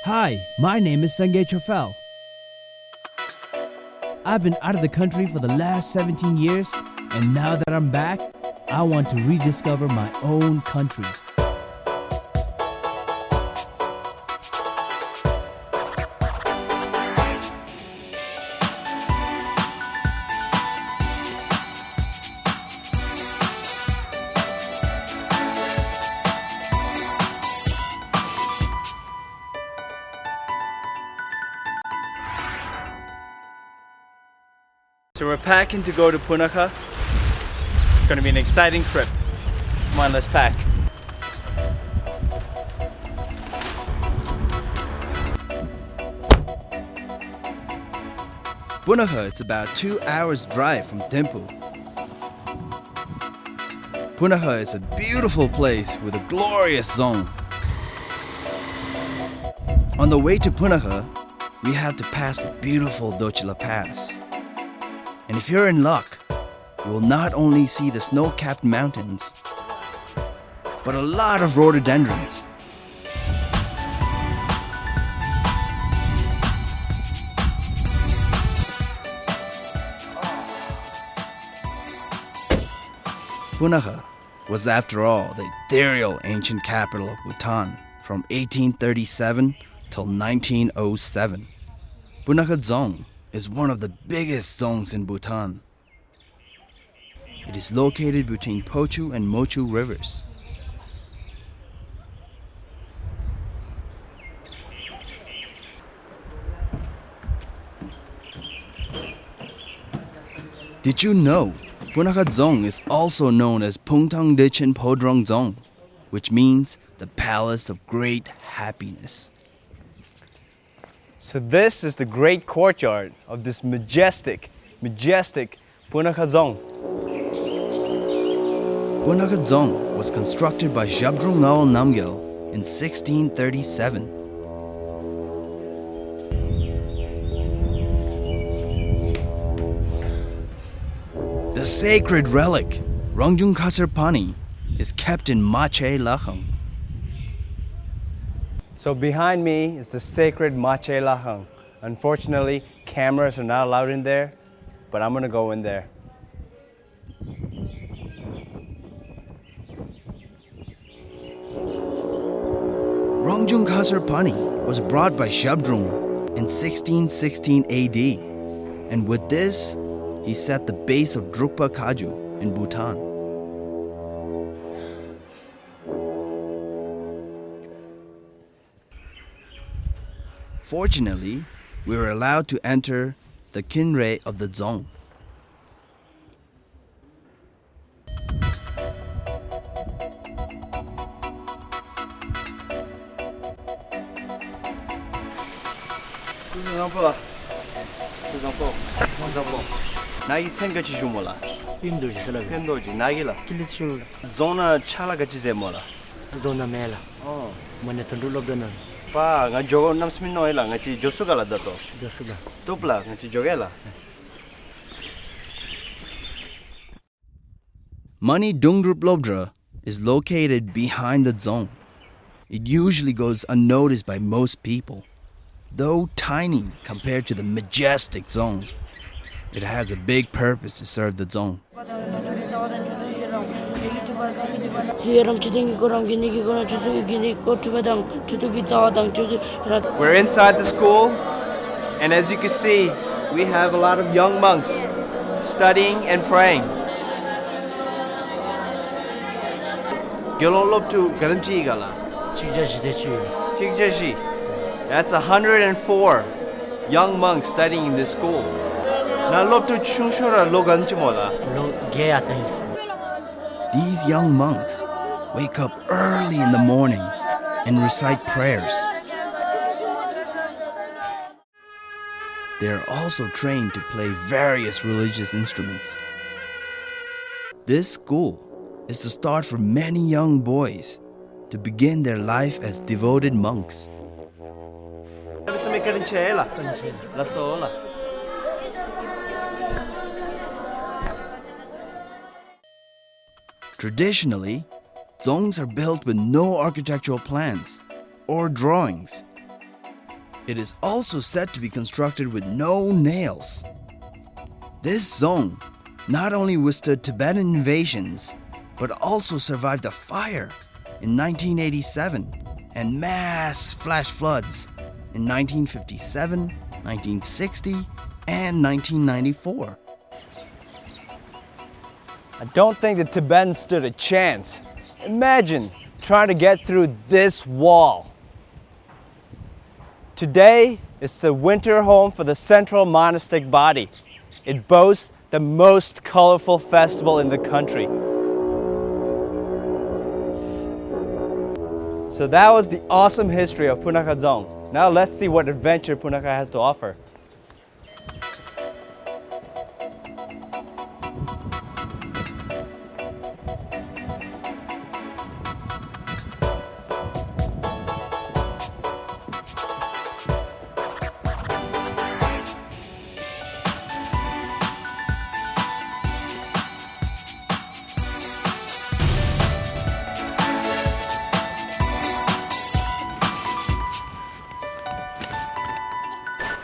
Hi, my name is Sangye Choiphel. I've been out of the country for the last 17 years, and now that I'm back, I want to rediscover my own country. So we're packing to go to Punakha. It's going to be an exciting trip. Come on, let's pack. Punakha is about 2 hours drive from Thimphu. Punakha is a beautiful place with a glorious zone. On the way to Punakha, we had to pass the beautiful Dochila Pass. And if you're in luck, you will not only see the snow-capped mountains, but a lot of rhododendrons. Punakha was, after all, the ethereal ancient capital of Bhutan from 1837 till 1907. Punakha Dzong is one of the biggest dzongs in Bhutan. It is located between Pochu and Mochu rivers. Did you know Punakha Dzong is also known as Pungtang Dichin Podrong Dzong, which means the palace of great happiness? So this is the great courtyard of this majestic Punakha Dzong. Punakha Dzong was constructed by Zhabdrung Ngawang Namgyal in 1637. The sacred relic, Rongjung Khasar Pani, is kept in Mache Lham. So behind me is the sacred Mache Lham. Unfortunately, cameras are not allowed in there, but I'm gonna go in there. Rongjung Khasar Pani was brought by Zhabdrung in 1616 AD, and with this, he set the base of Drukpa Kaju in Bhutan. Fortunately, we were allowed to enter the Kinre of the Dzong. 나이 생각이 좀 몰라. Pindoji salabi. 펜도지 나이라. Kilit shungla. 존나 차라같이 제 몰라. Zona mela. 어. Mane tandu lobdanan. 빠, nga jogo namsmin noela, nga chi josugala dato. Dosuga. Tupla, nga chi jogela. Mani Dungdrup Lobdra is located behind the Dzong. It usually goes unnoticed by most people. Though tiny compared to the majestic Dzong, it has a big purpose to serve the Dzong. We're inside the school, and as you can see, we have a lot of young monks studying and praying. That's 104 young monks studying in this school. These young monks wake up early in the morning and recite prayers. They are also trained to play various religious instruments. This school is the start for many young boys to begin their life as devoted monks. Traditionally, dzongs are built with no architectural plans or drawings. It is also said to be constructed with no nails. This zone not only withstood Tibetan invasions, but also survived a fire in 1987 and mass flash floods in 1957, 1960, and 1994. I don't think the Tibetans stood a chance. Imagine trying to get through this wall. Today is the winter home for the central monastic body. It boasts the most colorful festival in the country. So that was the awesome history of Punakha Dzong. Now let's see what adventure Punakha has to offer.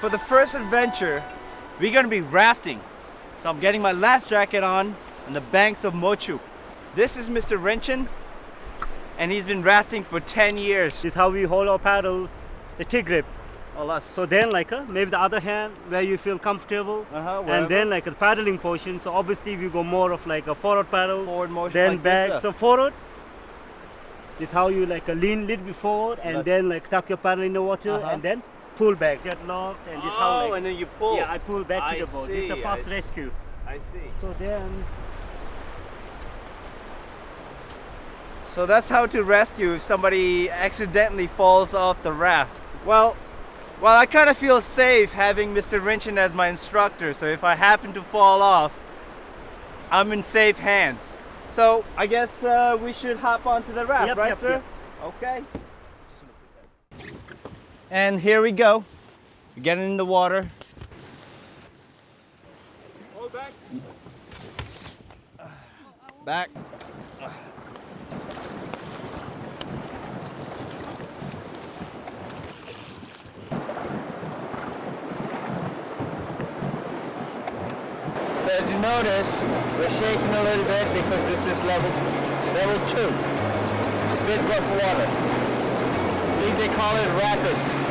For the first adventure, we're gonna be rafting. So I'm getting my life jacket on the banks of Mochu. This is Mr. Rinchen, and he's been rafting for 10 years. This is how we hold our paddles, the T-grip. So then maybe the other hand where you feel comfortable, and then like a paddling portion. So obviously we go more of like a forward paddle, Forward motion, then like back. this, So forward, this is how you like lean little bit forward, and then like tuck your paddle in the water, and then pull back. Jet locks, and this how like, and then you pull. Yeah, I pull back to the boat. This is a see, fast rescue. I see. So then. So that's how to rescue if somebody accidentally falls off the raft. Well, I kind of feel safe having Mr. Rinchen as my instructor, so if I happen to fall off, I'm in safe hands. So I guess we should hop onto the raft, right, sir? Yep. Okay. And here we go. We're getting in the water. Hold back. Back. So as you notice, we're shaking a little bit because this is level 2. It's a bit rough water. I think they call it rapids.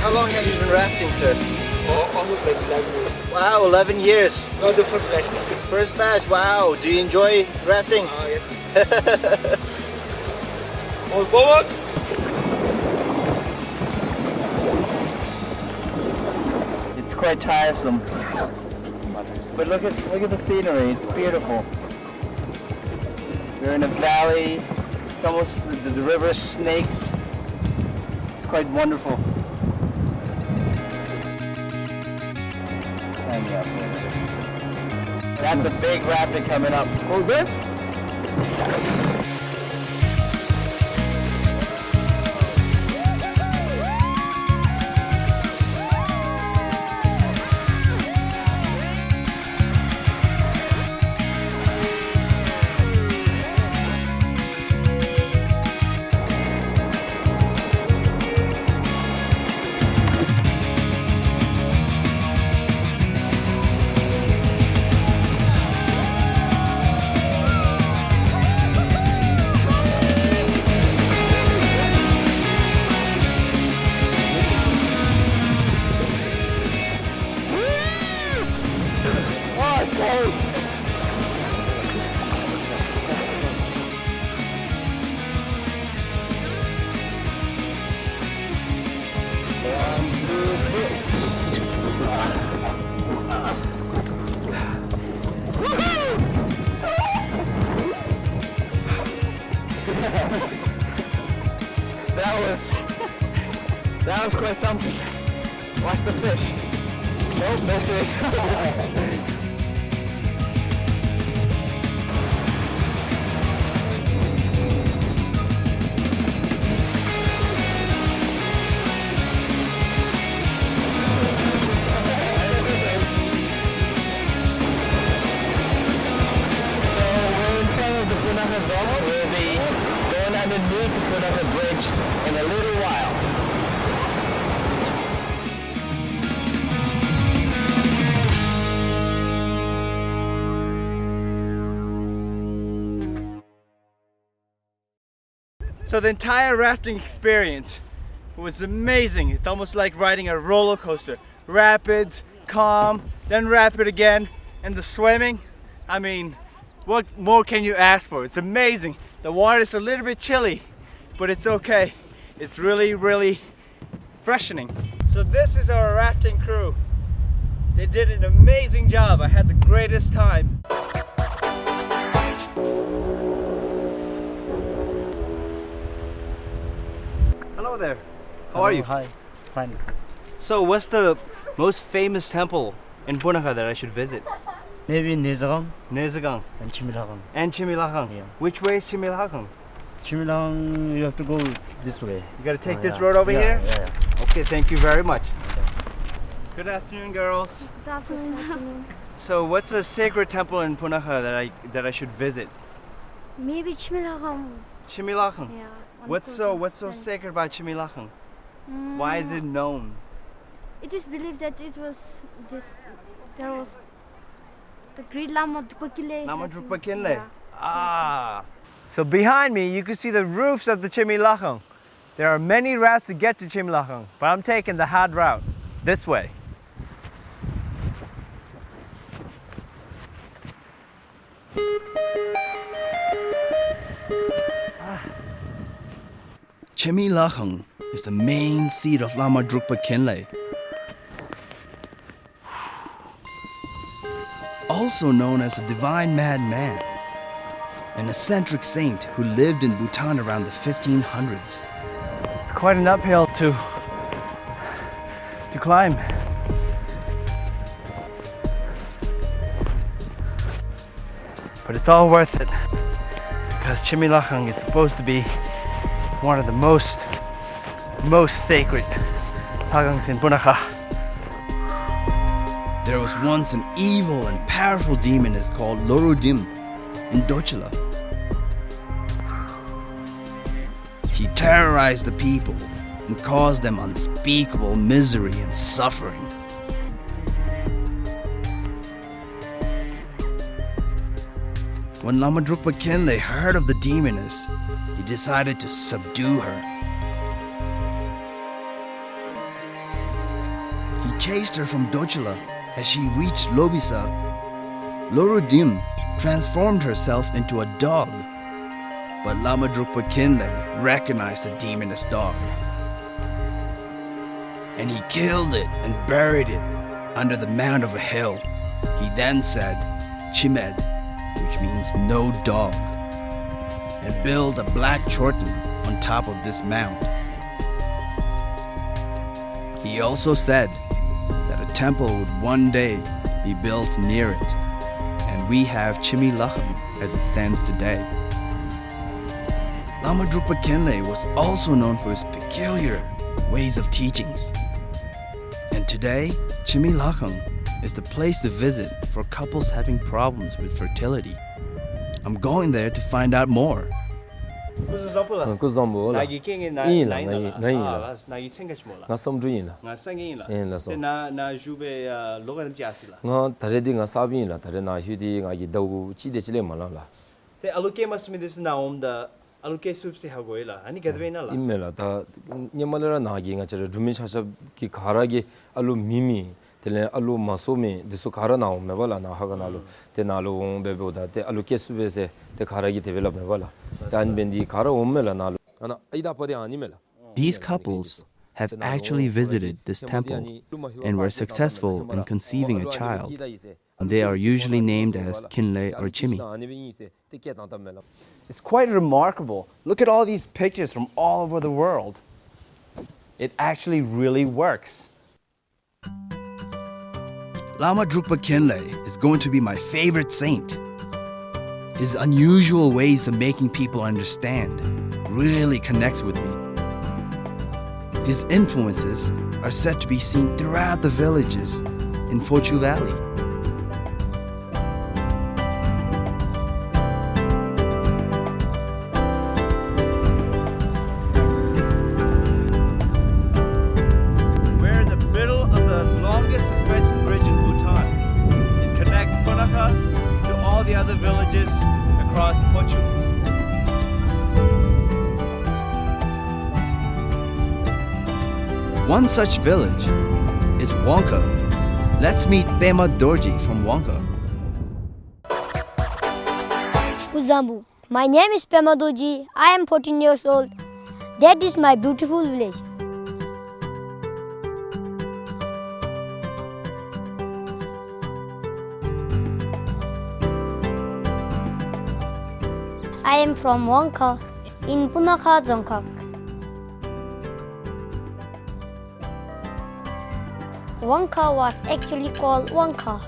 How long have you been rafting, sir? Oh, almost like 11 years. Wow, 11 years. Not the first batch. First batch, wow. Do you enjoy rafting? Oh, yes. All forward. It's quite tiresome. But look at the scenery, it's beautiful. We're in a valley, it's almost the river snakes. It's quite wonderful. That's a big rapid coming up. Oh, good. That was quite something. Watch the fish. Nope, no fish. We'll be going underneath the Punakha Bridge in a little while. So the entire rafting experience was amazing. It's almost like riding a roller coaster. Rapids, calm, then rapid again, and the swimming. I mean, what more can you ask for? It's amazing. The water is a little bit chilly, but it's okay. It's really, really freshening. So this is our rafting crew. They did an amazing job. I had the greatest time. Hello there. How are you? Hi. Fine. So what's the most famous temple in Punakha that I should visit? Maybe NAZHOEN NAZHOEN and Chimilakhang. and Chimilakhang. Yeah. Which way is Chimilakhang? Chimilakhang, you have to go this way. You gotta take this Yeah. road over Yeah, here? Yeah. Okay, thank you very much. Good afternoon, girls. Good afternoon. So what's the sacred temple in Punakha that I should visit? Maybe Chimilakhang. Chimilakhang. Yeah. What's so sacred about Chimilakhang? Why is it known? It is believed that there was the great Lama Drupakile. Lama Drupakile. Ah. So behind me, you can see the roofs of the Chimilakhang. There are many routes to get to Chimilakhang, but I'm taking the hard route, this way. Chimilakhang is the main seat of Lama Drukpa Khinle, also known as a divine madman, an eccentric saint who lived in Bhutan around the 1500s. It's quite an uphill to climb. But it's all worth it, because Chimilakhang is supposed to be one of the most sacred pagangs in Punakha. There was once an evil and powerful demoness called Lorudim in Dochila. She terrorized the people and caused them unspeakable misery and suffering. When Lama Drukpa Khinle heard of the demoness, he decided to subdue her. He chased her from Dochila. As she reached Lobisa, Lorudim transformed herself into a dog. But Lama Drukpa Khinle recognized the demoness dog. And he killed it and buried it under the mound of a hill. He then said, Chimed, which means no dog, and built a black chorten on top of this mound. He also said that a temple would one day be built near it, and we have Chimilakhang as it stands today. Lama Drukpa Khinle was also known for his peculiar ways of teachings. And today, Chimilakhang is the place to visit for couples having problems with fertility. I'm going there to find out more. 그 zambu la yin la na yin la nga samju yin la yin la so nga tare di nga sabi yin la tare na hu di nga gi dau chi de chile ma la la te aluke mas mi this na da aluke sup se hagoila ani gadve na la imme la ta nyamala na gi nga chere dumi cha ki khara gi alu mimi tele alu masomi disu khara na me bala na ha ga na lu te na lu be be da te alu ke su be se te khara gi develop me bala tan bendi khara me la na lu ana aida pade ani me la. These couples have actually visited this temple and were successful in conceiving a child. They are usually named as Khinle or Chimi. It's quite remarkable. Look at all these pictures from all over the world. It actually really works. Lama Drukpa Khenle is going to be my favorite saint. His unusual ways of making people understand really connects with me. His influences are said to be seen throughout the villages in Phuntsho Valley. We're in the middle of the longest suspension bridge in Bhutan. It connects Punakha to all the other villages across Phuntsho. One such village is Wonka. Let's meet Pema Dorji from Wonka. Uzambu. My name is Pema Dorji. I am 14 years old. That is my beautiful village. I am from Wonka in Punakha, Dzongkhag. Wonka was actually called Wonka.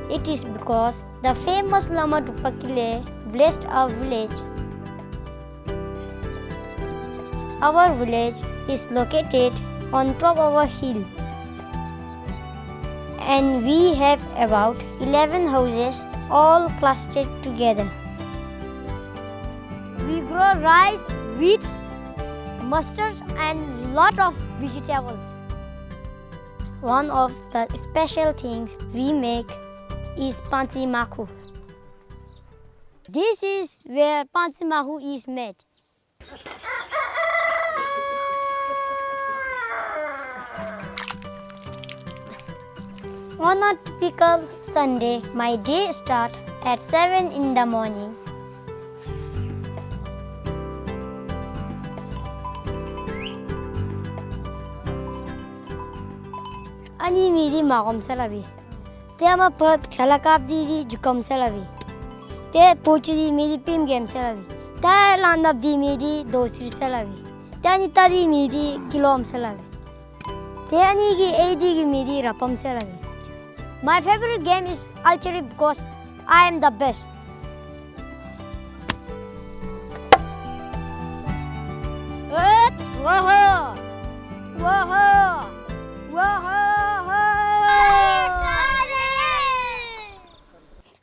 It is because the famous Lama Drukpa Khenle blessed our village. Our village is located on top of a hill, and we have about 11 houses all clustered together. We grow rice, wheat, mustards and lot of vegetables. One of the special things we make is pansi makhu. This is where pansi makhu is made. On a typical Sunday, my day starts at 7 in the morning. Ani miri magom salavi. Te ama pak chalakap di jukam salavi. Te pochi di miri pim game salavi. Ta landap di miri dosir salavi. Te ani tadi miri kilom salavi. Te ani ki edi ki miri rapam salavi. My favorite game is archery because I am the best. Whoa! Whoa! Whoa!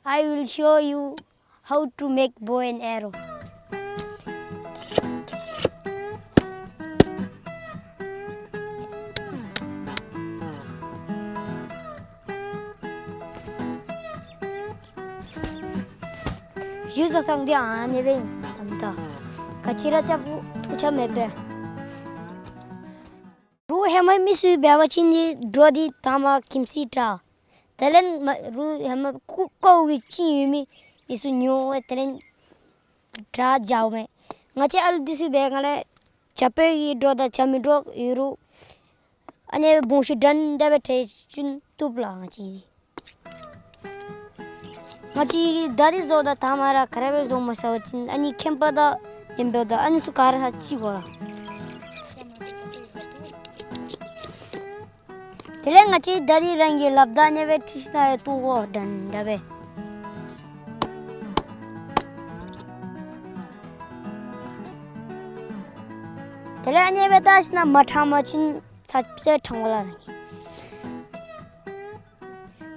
I will show you how to make bow and arrow. Use the Sangye Choiphel. Kachira chapu tucha mebe. Ru hema misu bewachindi drodi tama kimsi ta. Telen ru hema kuko wichi mi isu nyo telen tra jao me. Ngache al disu be ngale chape gi droda chami drog iru. Ane bonshi dan debe te chun tupla ngachi. Ngachi dadi zoda tamara kharabe zo masawachin ani kempada embeoda ani sukara sachi gola. Tele ngachi dadi rangi labda neve tisna tu go dan dabe. Tele ane betash na mathamachin sapse thangwala rangi.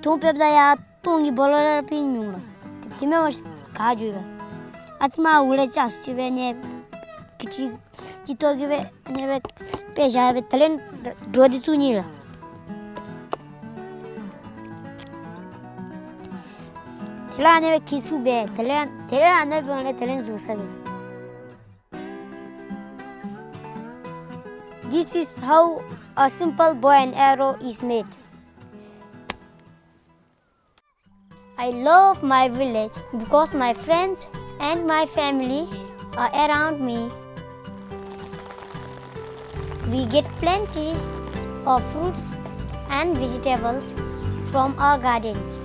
Tu pebda ya tungi bolora pinyula. Time was kajura. Atsma ule chaschive ne kichi chito give neve pesha be telen drodi sunila. Tela neve kisu be telen ane be telen zusabe. This is how a simple bow and arrow is made. I love my village because my friends and my family are around me. We get plenty of fruits and vegetables from our gardens.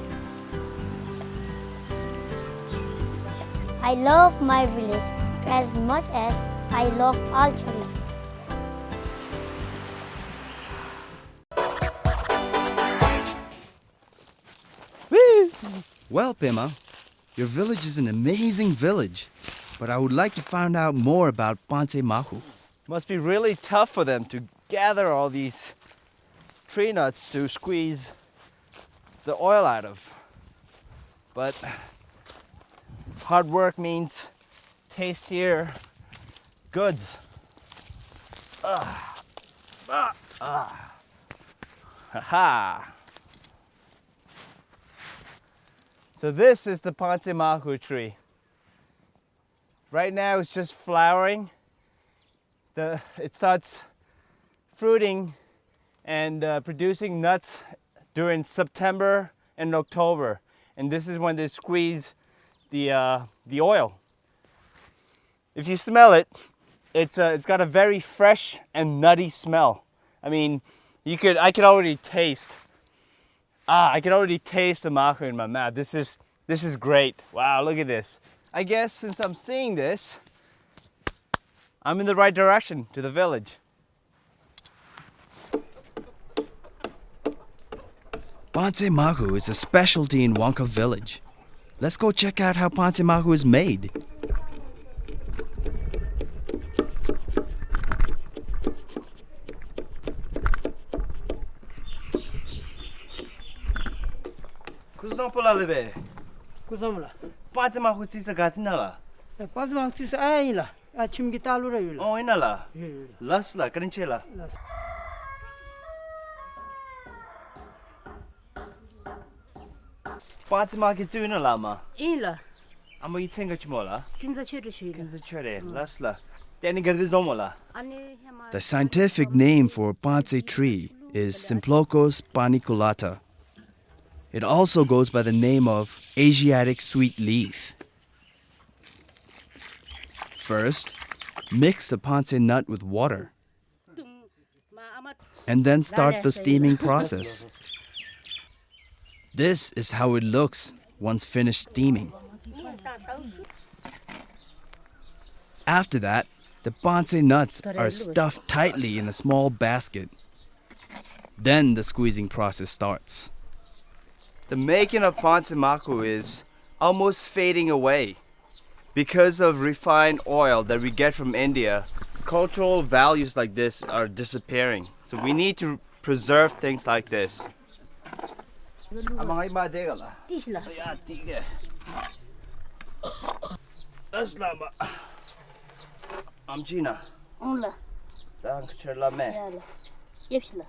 I love my village as much as I love archery. Well, Pema, your village is an amazing village, but I would like to find out more about Phuntsho Mahu. Must be really tough for them to gather all these tree nuts to squeeze the oil out of. But hard work means tastier goods. Ha-ha! So this is the Phuntsho Mahu tree. Right now it's just flowering. It starts fruiting and producing nuts during September and October. And this is when they squeeze the oil. If you smell it, it's got a very fresh and nutty smell. I mean, I could already taste. I can already taste the mahu in my mouth. This is great. Wow, look at this. I guess since I'm seeing this, I'm in the right direction to the village. Phuntsho Mahu is a specialty in Wonka village. Let's go check out how Phuntsho Mahu is made. Phuntsho Mahu tisa gatinala. Oh, inala. Lasla, karinchela. Phuntsho Mahu tu inala ma. Ila. Amo itsenga chimola. Kinza chere. Kinza chere. Lasla. Teni gadvizomola. The scientific name for Phuntsho tree is Simplocos paniculata. It also goes by the name of Asiatic sweet leaf. First, mix the Phuntsho nut with water and then start the steaming process. This is how it looks once finished steaming. After that, the Phuntsho nuts are stuffed tightly in a small basket. Then the squeezing process starts. The making of Phuntsho Mahu is almost fading away. Because of refined oil that we get from India, cultural values like this are disappearing. So we need to preserve things like this. Amjina. Ola. Lham. Yepsla.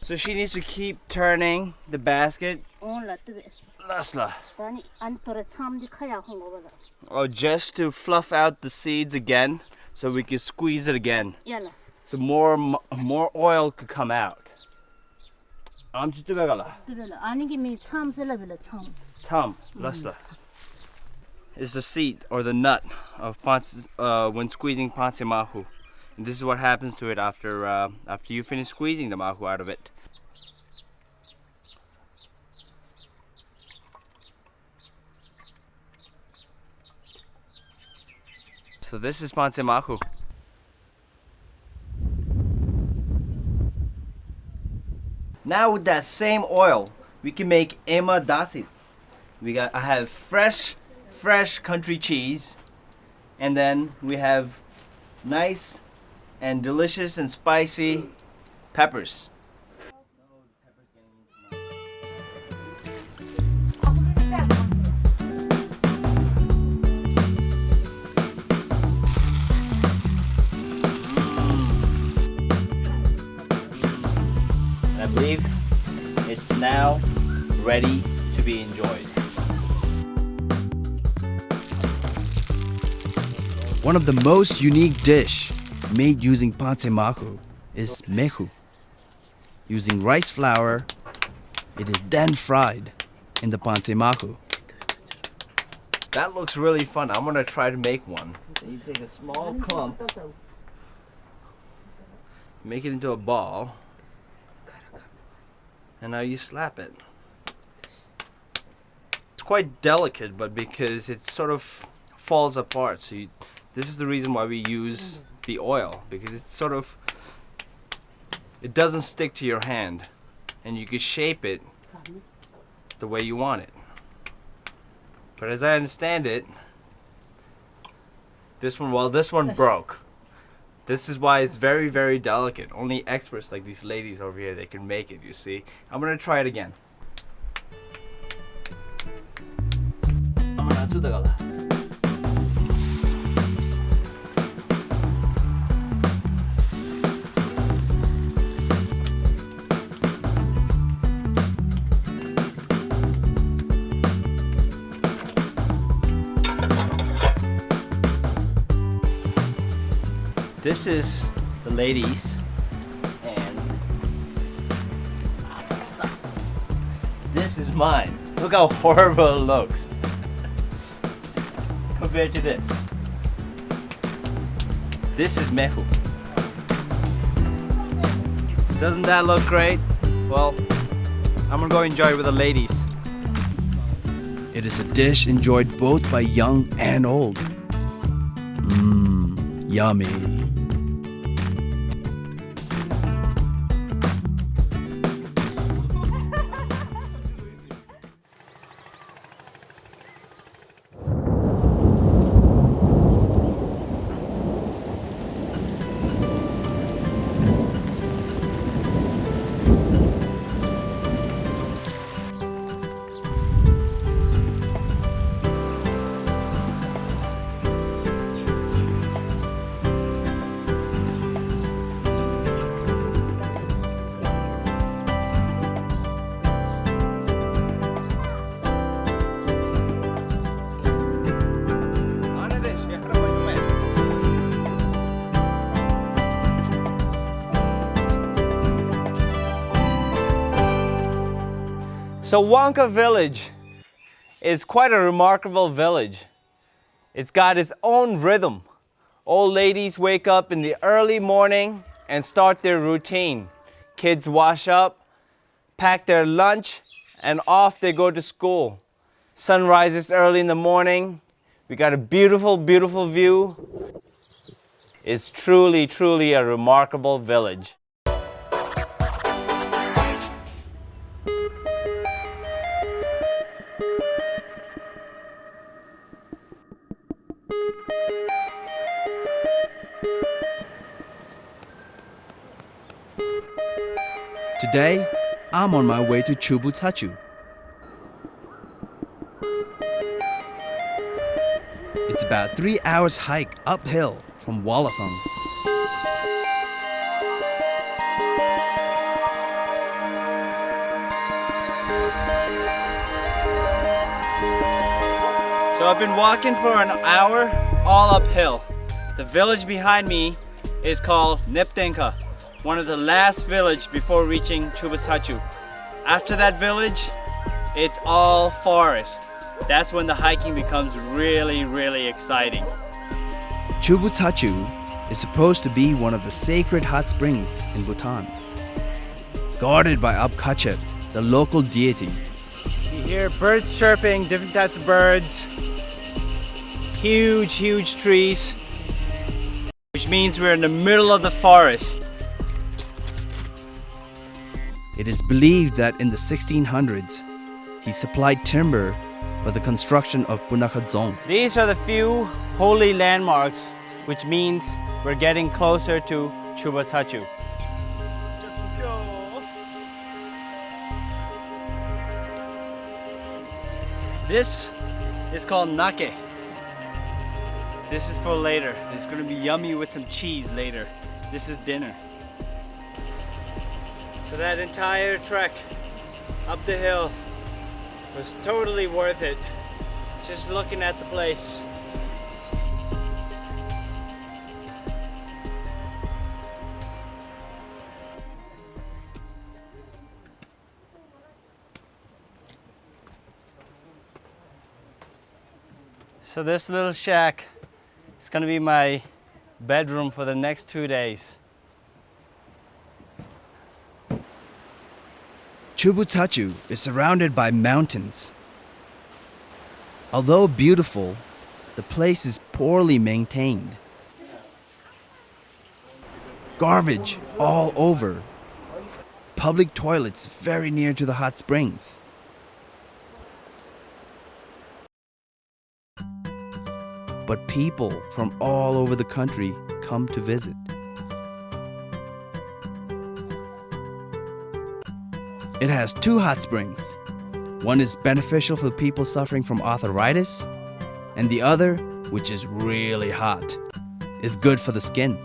So she needs to keep turning the basket. Lasla. Oh, just to fluff out the seeds again, so we can squeeze it again. So more oil could come out. Tham, lasla. Is the seed or the nut of when squeezing Phuntsho Mahu. And this is what happens to it after you finish squeezing the mahu out of it. So this is Phuntsho Mahu. Now with that same oil, we can make ema dasit. I have fresh country cheese, and then we have nice and delicious and spicy peppers. I believe it's now ready to be enjoyed. One of the most unique dish made using Phuntsho Mahu is mehu. Using rice flour, it is then fried in the Phuntsho Mahu. That looks really fun. I'm gonna try to make one. Then you take a small clump, make it into a ball, and now you slap it. It's quite delicate, but because it sort of falls apart, so this is the reason why we use the oil, because it's sort of, it doesn't stick to your hand, and you can shape it the way you want it. But as I understand it, this one broke. This is why it's very, very delicate. Only experts like these ladies over here, they can make it, you see. I'm gonna try it again. This is the ladies, and this is mine. Look how horrible it looks compared to this. This is mehu. Doesn't that look great? Well, I'm gonna go enjoy it with the ladies. It is a dish enjoyed both by young and old. Mmm, yummy. So Wonka Village is quite a remarkable village. It's got its own rhythm. Old ladies wake up in the early morning and start their routine. Kids wash up, pack their lunch, and off they go to school. Sun rises early in the morning. We got a beautiful, beautiful view. It's truly, truly a remarkable village. Today, I'm on my way to Chubutsachu. It's about 3 hours hike uphill from Wolathong. So I've been walking for an hour all uphill. The village behind me is called Neptenka, one of the last village before reaching Chubutsachu. After that village, it's all forest. That's when the hiking becomes really, really exciting. Chubutsachu is supposed to be one of the sacred hot springs in Bhutan, guarded by Abkachet, the local deity. You hear birds chirping, different types of birds, huge, huge trees, which means we're in the middle of the forest. It is believed that in the 1600s, he supplied timber for the construction of Punakha. These are the few holy landmarks, which means we're getting closer to Chubutsachu. This is called nake. This is for later. It's going to be yummy with some cheese later. This is dinner. So that entire trek up the hill was totally worth it. Just looking at the place. So this little shack is gonna be my bedroom for the next 2 days. Chubutsachu is surrounded by mountains. Although beautiful, the place is poorly maintained. Garbage all over. Public toilets very near to the hot springs. But people from all over the country come to visit. It has 2 hot springs. One is beneficial for people suffering from arthritis, and the other, which is really hot, is good for the skin.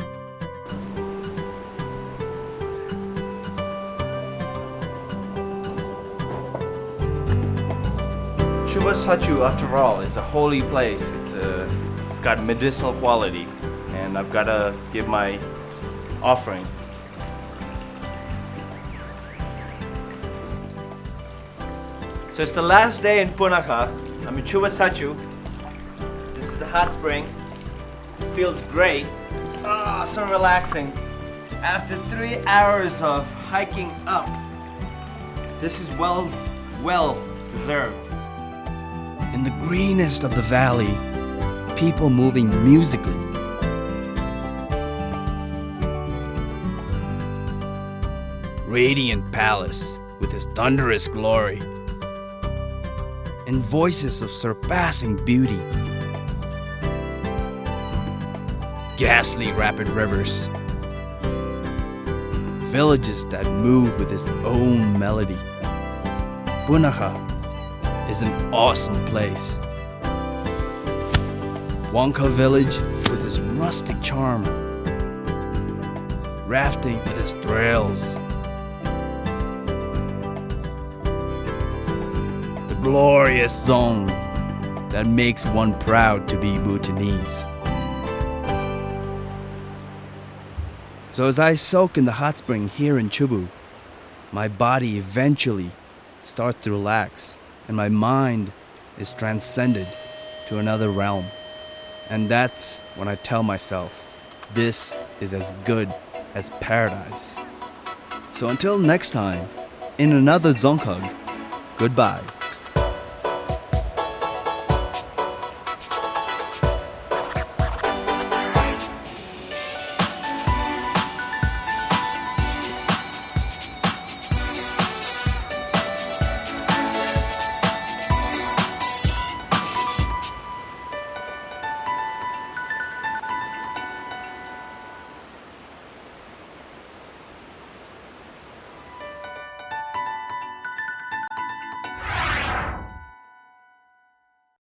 Chubutsachu, after all, is a holy place. It's got medicinal quality, and I've got to give my offering. So it's the last day in Punakha. I'm in Chubutsachu. This is the hot spring. It feels great. Ah, so relaxing. After 3 hours of hiking up, this is well deserved. In the greenest of the valley, people moving musically. Radiant palace with its thunderous glory. And voices of surpassing beauty. Ghastly rapid rivers. Villages that move with its own melody. Punakha is an awesome place. Wonka village with its rustic charm. Rafting with its thrills. The glorious zone that makes one proud to be Bhutanese. So as I soak in the hot spring here in Chubu, my body eventually starts to relax and my mind is transcended to another realm. And that's when I tell myself, this is as good as paradise. So until next time, in another Dzongkhag, goodbye.